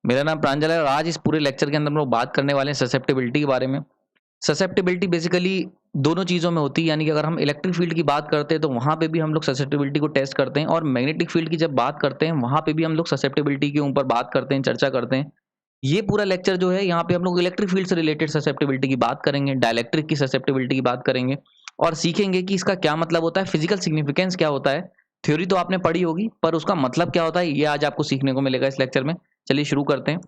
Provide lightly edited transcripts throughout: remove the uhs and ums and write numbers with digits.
मेरा नाम प्रांजल है और आज इस पूरे लेक्चर के अंदर हम लोग बात करने वाले हैं ससेप्टिबिलिटी के बारे में। ससेप्टिबिलिटी बेसिकली दोनों चीज़ों में होती है, यानी कि अगर हम इलेक्ट्रिक फील्ड की बात करते हैं तो वहाँ पे भी हम लोग ससेप्टिबिलिटी को टेस्ट करते हैं, और मैग्नेटिक फील्ड की जब बात करते हैं वहाँ पे भी हम लोग ससेप्टिबिलिटी के ऊपर बात करते हैं, चर्चा करते हैं। ये पूरा लेक्चर जो है यहाँ पे हम लोग इलेक्ट्रिक फील्ड से रिलेटेड ससेप्टिबिलिटी की बात करेंगे, डाइलेक्ट्रिक की ससेप्टिबिलिटी की बात करेंगे और सीखेंगे कि इसका क्या मतलब होता है, फिजिकल सिग्निफिकेंस क्या होता है। थ्योरी तो आपने पढ़ी होगी पर उसका मतलब क्या होता है ये आज आपको सीखने को मिलेगा इस लेक्चर में। चलिए शुरू करते हैं।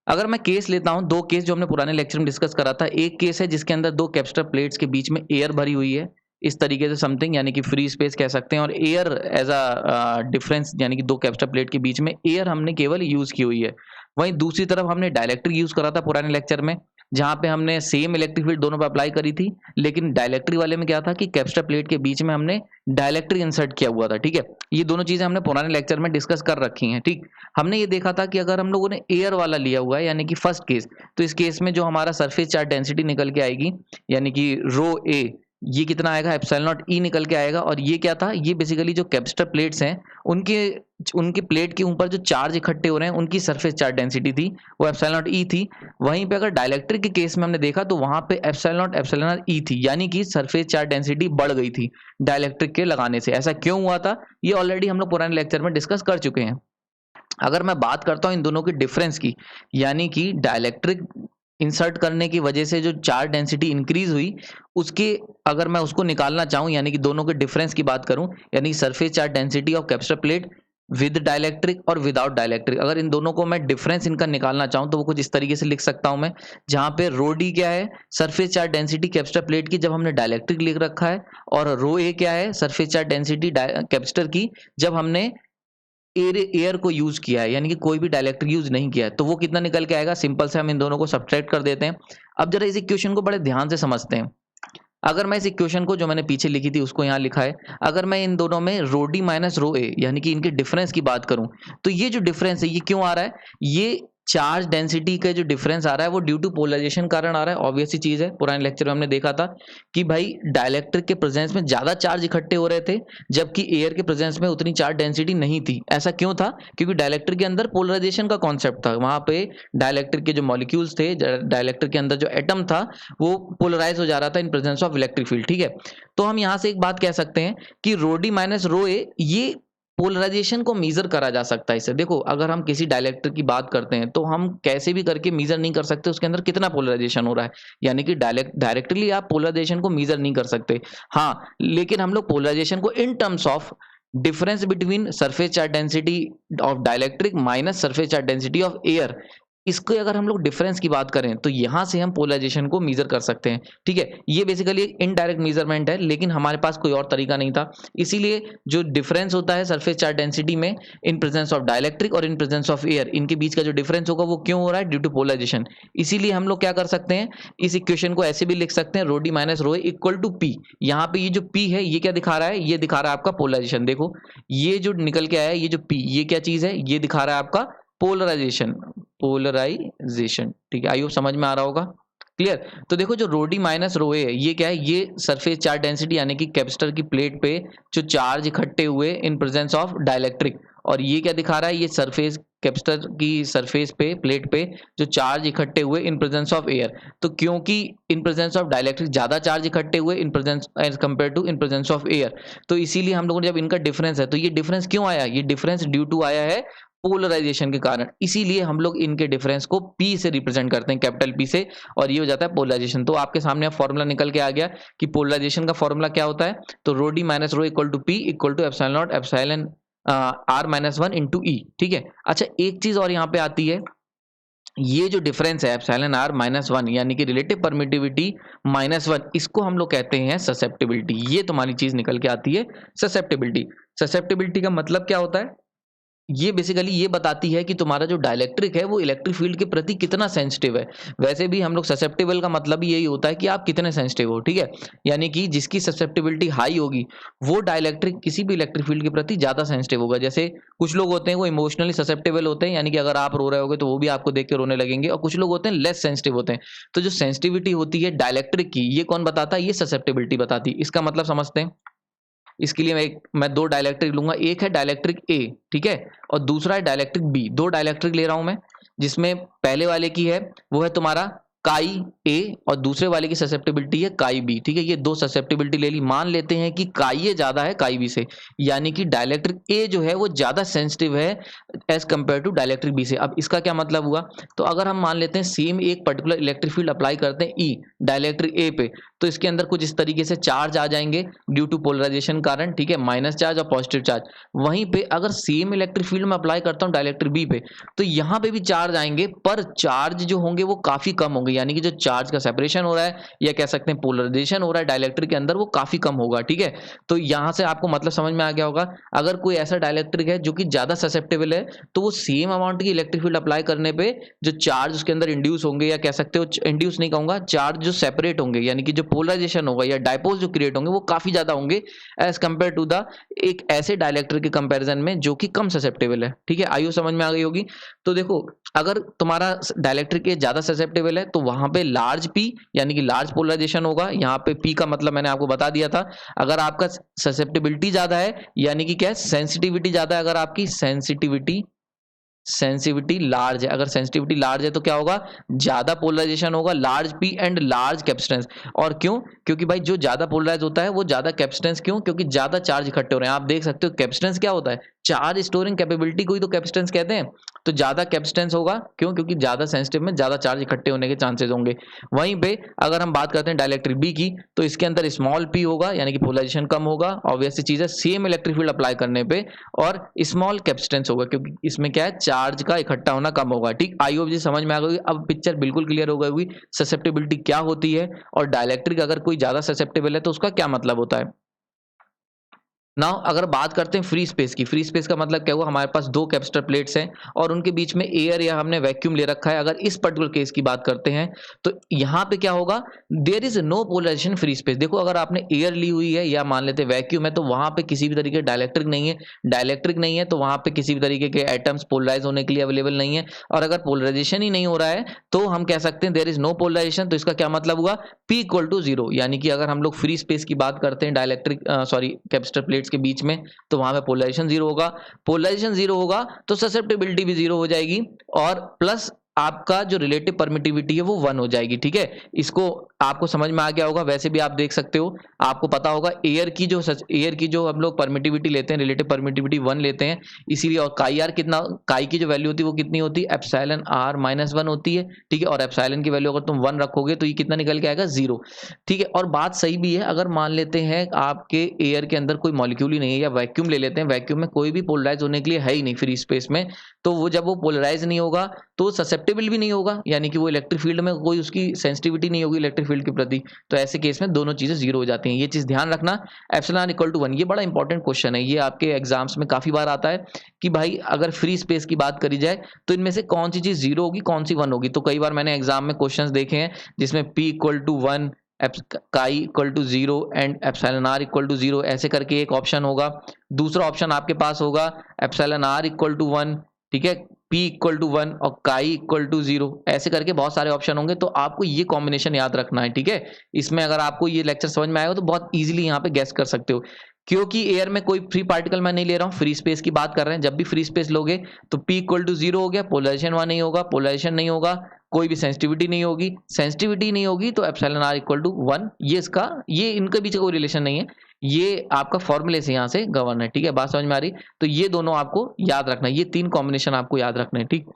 अगर मैं केस लेता हूं, दो केस जो हमने पुराने लेक्चर में डिस्कस करा था। एक केस है जिसके अंदर दो कैपेसिटर प्लेट्स के बीच में एयर भरी हुई है, इस तरीके से समथिंग, यानी कि फ्री स्पेस कह सकते हैं, और एयर एज अ डिफरेंस, यानी कि दो कैपेसिटर प्लेट के बीच में एयर हमने केवल यूज की हुई है। वहीं दूसरी तरफ हमने डाइलेक्ट्रिक यूज करा था पुराने लेक्चर में, जहां पे हमने सेम इलेक्ट्रिक फील्ड दोनों पे अप्लाई करी थी, लेकिन डाइलेक्ट्रिक वाले में क्या था कि कैपेसिटर प्लेट के बीच में हमने डाइलेक्ट्रिक इंसर्ट किया हुआ था। ठीक है, ये दोनों चीजें हमने पुराने लेक्चर में डिस्कस कर रखी हैं। ठीक, हमने ये देखा था कि अगर हम लोगों ने एयर वाला लिया हुआ है, यानी कि फर्स्ट केस, तो इस केस में जो हमारा सरफेस चार्ज डेंसिटी निकल के आएगी, यानी कि रो ए, ये कितना आएगा, एप्सिलॉन नॉट ई निकल के आएगा। और ये क्या था, ये बेसिकली जो कैपेसिटर प्लेट्स हैं उनके उनके प्लेट के ऊपर जो चार्ज इकट्ठे हो रहे हैं उनकी सरफेस चार्ज डेंसिटी थी, वो एप्सिलॉन नॉट ई थी। वहीं पे अगर डाइलेक्ट्रिक के केस में हमने देखा तो वहां पे एप्सिलॉन नॉट ई थी, यानी कि सरफेस चार्ज डेंसिटी बढ़ गई थी डाइलेक्ट्रिक के लगाने से। ऐसा क्यों हुआ था ये ऑलरेडी हम लोग पुराने लेक्चर में डिस्कस कर चुके हैं। अगर मैं बात करता हूं इन दोनों के डिफरेंस की, यानी कि डाइलेक्ट्रिक इंसर्ट करने की वजह से जो चार्ज डेंसिटी इंक्रीज हुई, उसके अगर मैं उसको निकालना चाहूं, यानी कि दोनों के डिफरेंस की बात करूं, यानी surface charge density of capacitor plate with dielectric और विदाउट डाइलेक्ट्रिक, अगर इन दोनों को मैं डिफरेंस इनका निकालना चाहूं तो वो कुछ इस तरीके से लिख सकता हूं मैं, जहां पे रो डी क्या है, surface charge density capacitor plate की जब हमने डाइलेक्ट्रिक लिख रखा है, और रो ए क्या है, सरफेस चार्ज डेंसिटी कैपेसिटर की जब हमने एयर को यूज किया है, यानी कि कोई भी डाइलेक्ट्रिक यूज नहीं किया है। तो वो कितना निकल के आएगा, सिंपल से हम इन दोनों को सब्ट्रैक्ट कर देते हैं। अब जरा इस इक्वेशन को बड़े ध्यान से समझते हैं। अगर मैं इस इक्वेशन को जो मैंने पीछे लिखी थी उसको यहाँ लिखा है, अगर मैं इन दोनों में रो डी माइनस रो ए, यानी कि इनके डिफरेंस की बात करूं, तो ये जो डिफरेंस है ये क्यों आ रहा है, ये चार्ज डेंसिटी का जो डिफरेंस आ रहा है वो ड्यू टू पोलराइजेशन कारण आ रहा है। ऑब्वियस सी चीज है, पुराने लेक्चर में हमने देखा था कि भाई डाइलेक्ट्रिक के प्रेजेंस में ज्यादा चार्ज इकट्ठे हो रहे थे, जबकि एयर के प्रेजेंस में उतनी चार्ज डेंसिटी नहीं थी। ऐसा क्यों था, क्योंकि डाइलेक्ट्रिक के अंदर पोलराइजेशन का कॉन्सेप्ट था। वहां पे डाइलेक्ट्रिक के जो मॉलिक्यूल्स थे, डाइलेक्ट्रिक के अंदर जो एटम था वो पोलराइज हो जा रहा था इन प्रेजेंस ऑफ इलेक्ट्रिक फील्ड। ठीक है, तो हम यहां से एक बात कह सकते हैं कि रो डी माइनस रो ए, ये पोलराइजेशन को मेजर करा जा सकता है इससे। देखो, अगर हम किसी डाइलेक्ट्रिक की बात करते हैं तो हम कैसे भी करके मेजर नहीं कर सकते उसके अंदर कितना पोलराइजेशन हो रहा है, यानी कि डायरेक्टली आप पोलराइजेशन को मेजर नहीं कर सकते। हाँ, लेकिन हम लोग पोलराइजेशन को in terms of difference between surface charge density of dielectric minus surface charge density of air, इसको अगर हम लोग डिफरेंस की बात करें तो यहां से हम पोलराइजेशन को मेजर कर सकते हैं। ठीक है, ये बेसिकली एक इनडायरेक्ट मेजरमेंट है, लेकिन हमारे पास कोई और तरीका नहीं था। इसीलिए जो डिफरेंस होता है सरफेस चार्ज डेंसिटी में इन प्रेजेंस ऑफ डाइलेक्ट्रिक और इन प्रेजेंस ऑफ एयर, इनके बीच का जो डिफरेंस होगा वो क्यों हो रहा है, ड्यू टू पोलराइजेशन। इसीलिए हम लोग क्या कर सकते हैं, इस इक्वेशन को ऐसे भी लिख सकते हैं, rho D minus rho equal to P. यहाँ पे ये जो पी है ये क्या दिखा रहा है, ये दिखा रहा है आपका पोलराइजेशन। देखो, ये जो निकल के आया है, ये जो पी, ये क्या चीज है, ये दिखा रहा है आपका पोलराइजेशन। पोलराइजेशन, ठीक है, आई होप समझ में आ रहा होगा, क्लियर। तो देखो, जो रो डी माइनस रो ए है ये क्या है, ये सरफेस चार्ज डेंसिटी, यानी कि कैपेसिटर की प्लेट पे जो चार्ज इकट्ठे हुए इन प्रेजेंस ऑफ डाइलेक्ट्रिक, और ये क्या दिखा रहा है, ये सरफेस कैपेसिटर की सरफेस पे, प्लेट पे जो चार्ज इकट्ठे हुए इन प्रेजेंस ऑफ एयर। तो क्योंकि इन प्रेजेंस ऑफ डाइलेक्ट्रिक ज्यादा चार्ज इकट्ठे हुए in presence as compare to in presence of air, तो इसीलिए हम लोगों ने जब इनका डिफरेंस है, तो ये डिफरेंस क्यों आया, ये डिफरेंस ड्यू टू आया है पोलराइजेशन के कारण। इसीलिए हम लोग इनके डिफरेंस को P से रिप्रेजेंट करते हैं, कैपिटल P से, और ये हो जाता है पोलराइजेशन। तो आपके सामने अब फॉर्मूला निकल के आ गया कि पोलराइजेशन का फॉर्मूला क्या होता है, तो rho D minus rho equal to P equal to epsilon naught epsilon R minus 1 into E. ठीक है, अच्छा एक चीज और यहाँ पे आती है, ये जो डिफरेंस है एप्सिलॉन R माइनस 1, यानी कि रिलेटिव परमिटिविटी माइनस 1, इसको हम लोग कहते हैं ससेप्टिबिलिटी। ये तुम्हारी चीज निकल के आती है, ससेप्टिबिलिटी। ससेप्टिबिलिटी का मतलब क्या होता है, ये बेसिकली ये बताती है कि तुम्हारा जो डाइलेक्ट्रिक है वो इलेक्ट्रिक फील्ड के प्रति कितना सेंसिटिव है। वैसे भी हम लोग ससेप्टेबल का मतलब ही यही होता है कि आप कितने सेंसिटिव हो। ठीक है, यानी कि जिसकी ससेप्टिबिलिटी हाई होगी वो डाइलेक्ट्रिक किसी भी इलेक्ट्रिक फील्ड के प्रति ज्यादा सेंसिटिव होगा। जैसे कुछ लोग होते हैं वो इमोशनली ससेप्टेबल होते हैं, यानी कि अगर आप रो रहे होगे तो वो भी आपको देख के रोने लगेंगे, और कुछ लोग होते हैं लेस सेंसिटिव होते हैं। तो जो सेंसिटिविटी होती है डाइलेक्ट्रिक की, ये कौन बताता है, ये ससेप्टेबिलिटी बताती है। इसका मतलब समझते हैं। इसके लिए मैं दो डाइलेक्ट्रिक लूंगा, एक है डाइलेक्ट्रिक ए, ठीक है, और दूसरा है डाइलेक्ट्रिक बी। दो डाइलेक्ट्रिक ले रहा हूं मैं, जिसमें पहले वाले की है वो है तुम्हारा काई ए और दूसरे वाले की ससेप्टेबिलिटी है काई बी। ठीक है, ये दो ससेप्टेबिलिटी ले ली। मान लेते हैं कि काई ए ज्यादा है काई बी से, यानी कि डाइलेक्ट्रिक ए जो है वो ज्यादा सेंसिटिव है as compare to dielectric B से। अब इसका क्या मतलब हुआ, तो अगर हम मान लेते हैं सेम एक पर्टिकुलर इलेक्ट्रिक फील्ड अप्लाई करते हैं ई डाइलेक्ट्रिक ए पे, तो इसके अंदर कुछ इस तरीके से चार्ज आ जाएंगे ड्यू टू पोलराइजेशन कारण। ठीक है, माइनस चार्ज और पॉजिटिव चार्ज। वहीं पे अगर सेम इलेक्ट्रिक फील्ड में अप्लाई करता हूँ डाइलेक्ट्रिक बी पे, तो यहाँ पे भी चार्ज आएंगे, पर चार्ज जो होंगे वो काफी कम होंगे, यानी कि जो चार्ज का सेपरेशन हो रहा है या कह सकते हैं पोलराइजेशन हो रहा है डाइलेक्ट्रिक के अंदर, वो काफी कम होगा। ठीक है, तो यहां से आपको मतलब समझ में आ गया होगा। अगर कोई ऐसा डाइलेक्ट्रिक है जो कि ज्यादा ससेप्टेबल है, तो वो सेम अमाउंट की इलेक्ट्रिक फील्ड अप्लाई करने पे जो चार्ज उसके अंदर इंड्यूस होंगे, या कह सकते हो इंड्यूस नहीं कहूंगा, चार्ज जो सेपरेट होंगे, यानी कि जो पोलराइजेशन होगा या डाइपोल्स जो क्रिएट होंगे वो काफी ज्यादा होंगे एज कंपेयर टू द एक ऐसे डाइलेक्ट्रिक के कंपैरिजन में जो कि कम ससेप्टेबल है। ठीक है, आइयो समझ में आ गई होगी। तो देखो, अगर तुम्हारा डाइलेक्ट्रिक ज्यादा ससेप्टेबल है तो वहां पे लार्ज पी यानी कि लार्ज पोलराइजेशन होगा। यहाँ पे पी का मतलब मैंने आपको बता दिया था। अगर आपका ससेप्टेबिलिटी ज्यादा है यानी कि क्या है, सेंसिटिविटी ज्यादा है। अगर आपकी सेंसिटिविटी लार्ज है, अगर सेंसिटिविटी लार्ज है तो क्या होगा, ज्यादा पोलराइजेशन होगा, large P and large capacitance. और क्यों, क्योंकि भाई जो ज्यादा पोलराइज होता है वो ज्यादा कैपेसिटेंस, क्यों, क्योंकि ज्यादा चार्ज इकट्ठे हो रहे हैं। आप देख सकते हो कैपेसिटेंस क्या होता है, चार्ज स्टोरिंग कैपेबिलिटी को ही तो कैपेसिटेंस कहते हैं। तो ज्यादा कैपेसिटेंस होगा, क्यों, क्योंकि ज्यादा सेंसिटिव में ज्यादा चार्ज इकट्ठे होने के चांसेस होंगे। वहीं पे अगर हम बात करते हैं डाइलेक्ट्रिक बी की, तो इसके अंदर स्मॉल पी होगा, यानी कि पोलराइजेशन कम होगा, ऑब्वियस सी चीज है, सेम इलेक्ट्रिक फील्ड अप्लाई करने पे, और स्मॉल कैपेसिटेंस होगा क्योंकि इसमें क्या है, चार्ज का इकट्ठा होना कम होगा। ठीक, आई होप जी समझ में आ गई। अब पिक्चर बिल्कुल क्लियर हो गई होगी ससेप्टेबिलिटी क्या होती है, और डाइलेक्ट्रिक अगर कोई ज्यादा ससेप्टेबल है तो उसका क्या मतलब होता है। नाउ अगर बात करते हैं फ्री स्पेस की, फ्री स्पेस का मतलब क्या हुआ, हमारे पास दो कैपेसिटर प्लेट्स हैं और उनके बीच में एयर या हमने वैक्यूम ले रखा है। अगर इस पर्टिकुलर केस की बात करते हैं तो यहाँ पे क्या होगा, there is no polarisation free space. देखो, अगर आपने एयर ली हुई है या मान लेते वैक्यूम है, तो वहां पे किसी भी तरीके डाइलेक्ट्रिक नहीं है। डाइलेक्ट्रिक नहीं है तो वहां पे किसी भी तरीके के एटम्स पोलराइज होने के लिए अवेलेबल नहीं है। और अगर पोलराइजेशन ही नहीं हो रहा है तो हम कह सकते हैं देयर इज नो पोलराइजेशन। तो इसका क्या मतलब हुआ, पी इक्वल टू जीरो। यानी कि अगर हम लोग फ्री स्पेस की बात करते हैं डाइलेक्ट्रिक कैपेसिटर प्लेट्स के बीच में, तो वहां पे पोलराइजेशन जीरो होगा। पोलराइजेशन जीरो होगा तो ससेप्टेबिलिटी भी जीरो हो जाएगी, और प्लस आपका जो रिलेटिव परमिटिविटी है वो 1 हो जाएगी। ठीक है, इसको आपको समझ में आ गया होगा। वैसे भी आप देख सकते हो, आपको पता होगा एयर की जो हम लोग परमिटिविटी लेते हैं, रिलेटिव परमिटिविटी 1 लेते हैं, इसीलिए। और काई की जो वैल्यू होती है वो कितनी होती है, एप्सिलॉन r माइनस 1 होती है। ठीक है, और एप्सिलॉन की वैल्यू अगर तुम 1 रखोगे तो ये कितना निकल के आएगा, 0। ठीक है, और बात सही भी है। अगर मान लेते हैं आपके एयर के अंदर कोई मॉलिक्यूल ही नहीं है, या वैक्यूम ले लेते हैं, वैक्यूम में कोई भी पोलराइज होने के लिए है ही नहीं फ्री स्पेस में, तो वो जब वो पोलराइज नहीं होगा तो ससेप्टेबल भी नहीं होगा, यानी कि वो इलेक्ट्रिक फील्ड में कोई उसकी सेंसिटिविटी नहीं होगी इलेक्ट्रिक फील्ड के प्रति। तो ऐसे केस में दोनों चीजें जीरो हो जाती हैं। ये चीज ध्यान रखना, एप्सिलॉन इक्वल टू 1, ये बड़ा इंपॉर्टेंट क्वेश्चन है। ये आपके एग्जाम्स में काफी बार आता है कि भाई अगर फ्री स्पेस की बात करी जाए तो इनमें से कौन सी चीज जीरो होगी, कौन सी 1 होगी। तो कई बार मैंने एग्जाम में क्वेश्चन देखे हैं जिसमें p equal to 1, chi equal to 0 and epsilon r equal to 0, ऐसे करके एक ऑप्शन होगा। दूसरा ऑप्शन आपके पास होगा एप्सिलॉन r इक्वल टू 1, ठीक है, p इक्वल टू 1 और काई इक्वल टू 0, ऐसे करके बहुत सारे ऑप्शन होंगे। तो आपको ये कॉम्बिनेशन याद रखना है। ठीक है, इसमें अगर आपको ये लेक्चर समझ में आएगा तो बहुत इजीली यहाँ पे गैस कर सकते हो। क्योंकि एयर में कोई फ्री पार्टिकल मैं नहीं ले रहा हूँ, फ्री स्पेस की बात कर रहे हैं। जब भी फ्री स्पेस लोगे तो p इक्वल टू 0 हो गया, पोलराइजेशन वहां नहीं होगा, पोलराइजेशन नहीं होगा, कोई भी सेंसिटिविटी नहीं होगी, सेंसिटिविटी नहीं होगी तो एप्सिलॉन r इक्वल टू 1। ये इनके बीच कोई रिलेशन नहीं है, ये आपका फॉर्मूले से यहाँ से गवर्न है। ठीक है, बात समझ में आ रही। तो ये दोनों आपको याद रखना है, ये 3 कॉम्बिनेशन आपको याद रखना है। ठीक,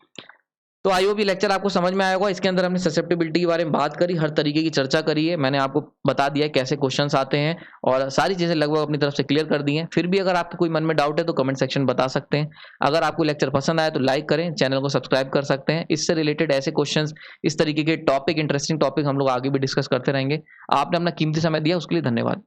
तो आई होप ये लेक्चर आपको समझ में आया होगा। इसके अंदर हमने ससेप्टेबिलिटी के बारे में बात करी, हर तरीके की चर्चा करी है। मैंने आपको बता दिया है कैसे क्वेश्चंस आते हैं, और सारी चीजें लगभग अपनी तरफ से क्लियर कर दी हैं। फिर भी अगर आपके कोई मन में डाउट है तो कमेंट सेक्शन बता सकते हैं। अगर आपको लेक्चर पसंद आया तो लाइक करें, चैनल को सब्सक्राइब कर सकते हैं। इससे रिलेटेड ऐसे क्वेश्चन, इस तरीके के टॉपिक, इंटरेस्टिंग टॉपिक हम लोग आगे भी डिस्कस करते रहेंगे। आपने अपना कीमती समय दिया, उसके लिए धन्यवाद।